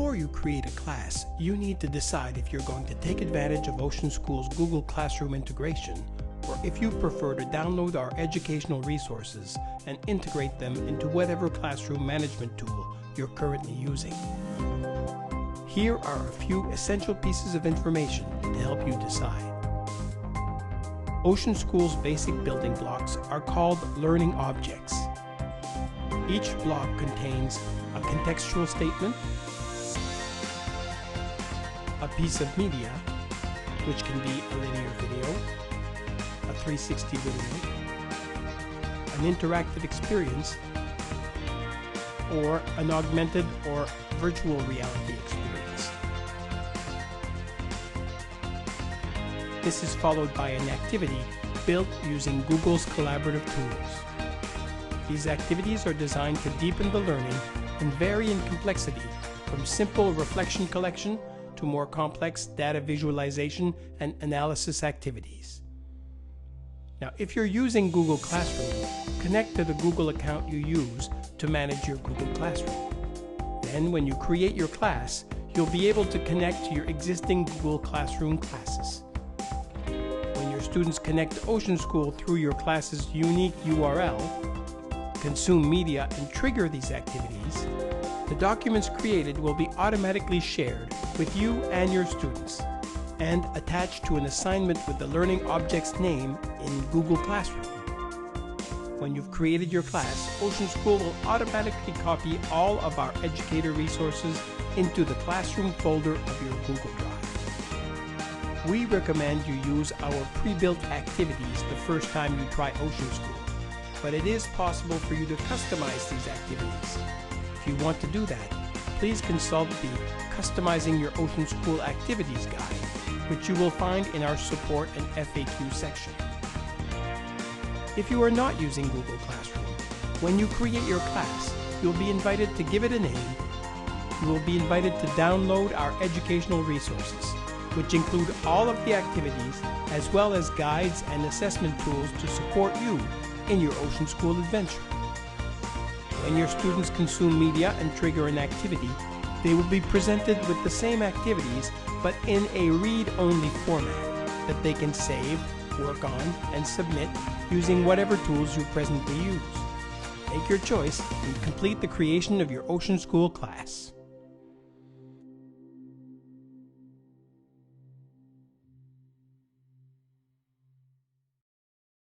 Before you create a class, you need to decide if you're going to take advantage of Ocean School's Google Classroom integration, or if you prefer to download our educational resources and integrate them into whatever classroom management tool you're currently using. Here are a few essential pieces of information to help you decide. Ocean School's basic building blocks are called learning objects. Each block contains a contextual statement, a piece of media, which can be a linear video, a 360 video, an interactive experience, or an augmented or virtual reality experience. This is followed by an activity built using Google's collaborative tools. These activities are designed to deepen the learning and vary in complexity from simple reflection collection to more complex data visualization and analysis activities. Now, if you're using Google Classroom, connect to the Google account you use to manage your Google Classroom. Then, when you create your class, you'll be able to connect to your existing Google Classroom classes. When your students connect to Ocean School through your class's unique URL, consume media, and trigger these activities, the documents created will be automatically shared with you and your students and attached to an assignment with the learning object's name in Google Classroom. When you've created your class, Ocean School will automatically copy all of our educator resources into the Classroom folder of your Google Drive. We recommend you use our pre-built activities the first time you try Ocean School, but it is possible for you to customize these activities. If you want to do that, please consult the Customizing Your Ocean School Activities Guide, which you will find in our Support and FAQ section. If you are not using Google Classroom, when you create your class, you'll be invited to give it a name. You will be invited to download our educational resources, which include all of the activities as well as guides and assessment tools to support you in your Ocean School adventure. When your students consume media and trigger an activity, they will be presented with the same activities but in a read-only format that they can save, work on, and submit using whatever tools you presently use. Make your choice and complete the creation of your Ocean School class.